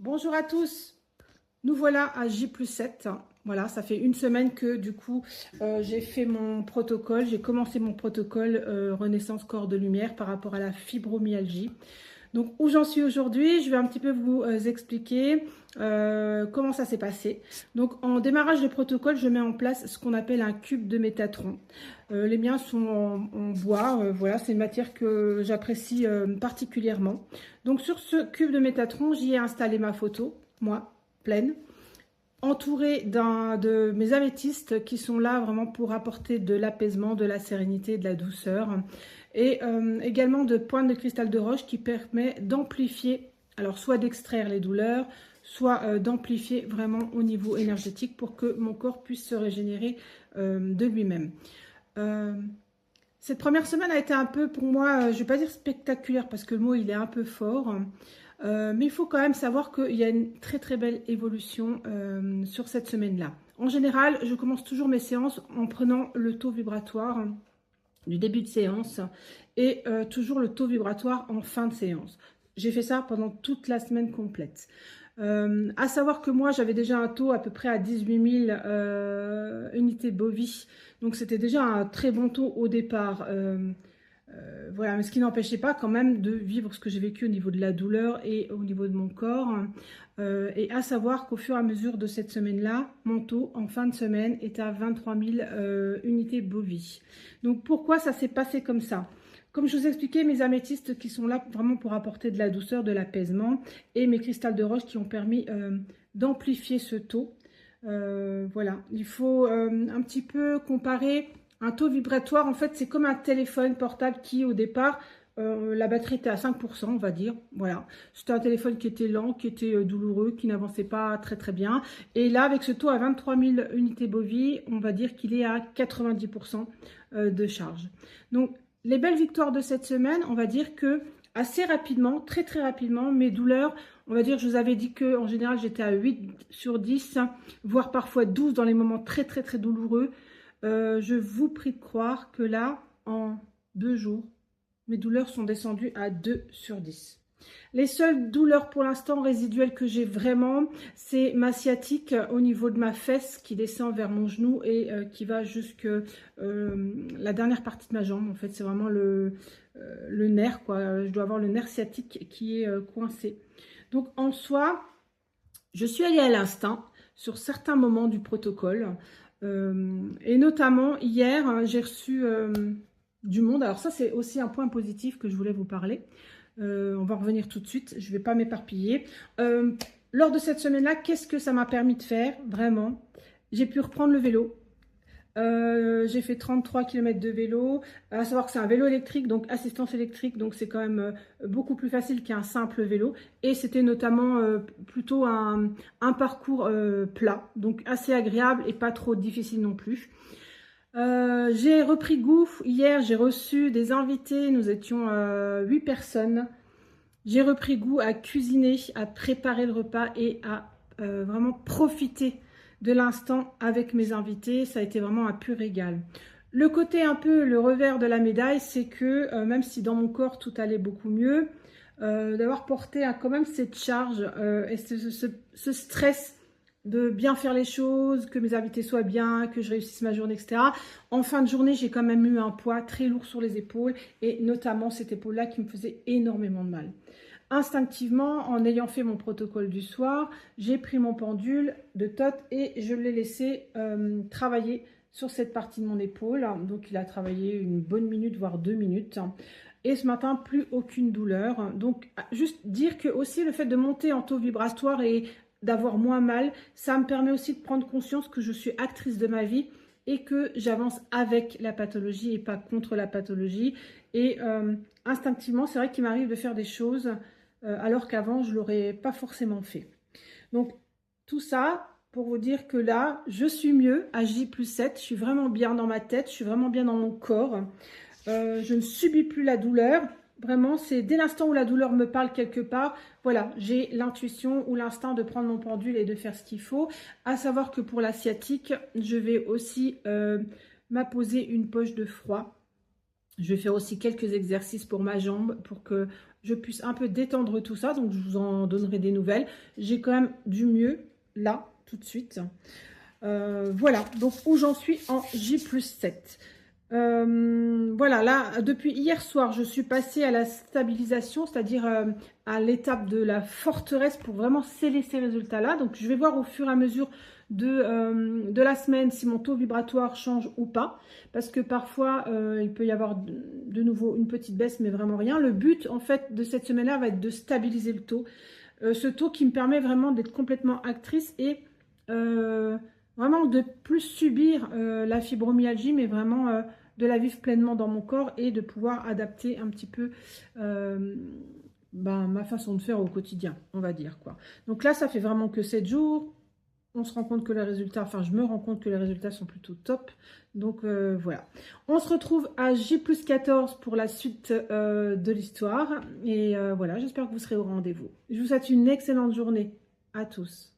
Bonjour à tous, nous voilà à J+7. Voilà, ça fait une semaine que du coup j'ai fait mon protocole, j'ai commencé mon protocole Renaissance Corps de Lumière par rapport à la fibromyalgie. Donc où j'en suis aujourd'hui, je vais un petit peu vous expliquer comment ça s'est passé. Donc en démarrage de protocole, je mets en place ce qu'on appelle un cube de Métatron. Les miens sont en bois, voilà, c'est une matière que j'apprécie particulièrement. Donc sur ce cube de Métatron, j'y ai installé ma photo, moi, pleine, entourée de mes améthystes qui sont là vraiment pour apporter de l'apaisement, de la sérénité, de la douceur. Et également de pointes de cristal de roche qui permet d'amplifier, alors soit d'extraire les douleurs, soit d'amplifier vraiment au niveau énergétique pour que mon corps puisse se régénérer de lui-même. Cette première semaine a été un peu pour moi, je ne vais pas dire spectaculaire parce que le mot il est un peu fort, mais il faut quand même savoir qu'il y a une très très belle évolution sur cette semaine-là. En général, je commence toujours mes séances en prenant le taux vibratoire du début de séance et toujours le taux vibratoire en fin de séance. J'ai fait ça pendant toute la semaine complète. À savoir que moi, j'avais déjà un taux à peu près à 18 000 unités bovies. Donc, c'était déjà un très bon taux au départ. Voilà, mais ce qui n'empêchait pas quand même de vivre ce que j'ai vécu au niveau de la douleur et au niveau de mon corps. Et à savoir qu'au fur et à mesure de cette semaine-là, mon taux en fin de semaine est à 23 000 unités bovies. Donc pourquoi ça s'est passé comme ça? Comme je vous expliquais, mes améthystes qui sont là vraiment pour apporter de la douceur, de l'apaisement, et mes cristals de roche qui ont permis d'amplifier ce taux. Voilà, il faut un petit peu comparer un taux vibratoire. En fait, c'est comme un téléphone portable qui, au départ, la batterie était à 5%, on va dire. Voilà, c'était un téléphone qui était lent, qui était douloureux, qui n'avançait pas très très bien. Et là, avec ce taux à 23 000 unités bovies, on va dire qu'il est à 90% de charge. Donc, les belles victoires de cette semaine, on va dire que assez rapidement, très très rapidement, mes douleurs, on va dire, je vous avais dit que en général j'étais à 8 sur 10, voire parfois 12 dans les moments très très très douloureux. Je vous prie de croire que là, en 2 jours, mes douleurs sont descendues à 2 sur 10. Les seules douleurs pour l'instant résiduelles que j'ai vraiment, c'est ma sciatique au niveau de ma fesse qui descend vers mon genou et qui va jusque la dernière partie de ma jambe. En fait, c'est vraiment le nerf, quoi. Je dois avoir le nerf sciatique qui est coincé. Donc, en soi, je suis allée à l'instinct sur certains moments du protocole. Et notamment, hier, j'ai reçu du monde. Alors ça, c'est aussi un point positif que je voulais vous parler. On va revenir tout de suite, je ne vais pas m'éparpiller. Lors de cette semaine-là, qu'est-ce que ça m'a permis de faire? Vraiment, j'ai pu reprendre le vélo. J'ai fait 33 km de vélo, à savoir que c'est un vélo électrique, donc assistance électrique, donc c'est quand même beaucoup plus facile qu'un simple vélo. Et c'était notamment plutôt un parcours plat, donc assez agréable et pas trop difficile non plus. J'ai repris goût. Hier, j'ai reçu des invités. Nous étions 8 personnes. J'ai repris goût à cuisiner, à préparer le repas et à vraiment profiter de l'instant avec mes invités. Ça a été vraiment un pur régal. Le côté un peu, le revers de la médaille, c'est que même si dans mon corps tout allait beaucoup mieux, d'avoir porté quand même cette charge et ce stress de bien faire les choses, que mes invités soient bien, que je réussisse ma journée, etc. En fin de journée, j'ai quand même eu un poids très lourd sur les épaules et notamment cette épaule-là qui me faisait énormément de mal. Instinctivement, en ayant fait mon protocole du soir, j'ai pris mon pendule de tot et je l'ai laissé travailler sur cette partie de mon épaule. Donc, il a travaillé une bonne minute, voire 2 minutes. Et ce matin, plus aucune douleur. Donc, juste dire que aussi le fait de monter en taux vibratoire et d'avoir moins mal, ça me permet aussi de prendre conscience que je suis actrice de ma vie et que j'avance avec la pathologie et pas contre la pathologie. Et instinctivement, c'est vrai qu'il m'arrive de faire des choses alors qu'avant, je ne l'aurais pas forcément fait. Donc, tout ça pour vous dire que là, je suis mieux à J+7, je suis vraiment bien dans ma tête, je suis vraiment bien dans mon corps. Je ne subis plus la douleur. Vraiment, c'est dès l'instant où la douleur me parle quelque part, voilà, j'ai l'intuition ou l'instinct de prendre mon pendule et de faire ce qu'il faut. À savoir que pour la sciatique, je vais aussi m'apposer une poche de froid Je vais faire aussi quelques exercices pour ma jambe pour que je puisse un peu détendre tout ça. Donc, je vous en donnerai des nouvelles. J'ai quand même du mieux là, tout de suite. Voilà, donc où j'en suis en J+7. Voilà, là, depuis hier soir, je suis passée à la stabilisation, c'est-à-dire à l'étape de la forteresse pour vraiment sceller ces résultats-là. Donc, je vais voir au fur et à mesure de la semaine si mon taux vibratoire change ou pas. Parce que parfois, il peut y avoir de nouveau une petite baisse, mais vraiment rien. Le but, en fait, de cette semaine-là va être de stabiliser le taux. Ce taux qui me permet vraiment d'être complètement actrice et vraiment de plus subir la fibromyalgie, mais vraiment de la vivre pleinement dans mon corps et de pouvoir adapter un petit peu ma façon de faire au quotidien, on va dire quoi. Donc là, ça fait vraiment que 7 jours. On se rend compte que les résultats, enfin je me rends compte que les résultats sont plutôt top. Donc voilà. On se retrouve à J+14 pour la suite de l'histoire. Et voilà, j'espère que vous serez au rendez-vous. Je vous souhaite une excellente journée à tous.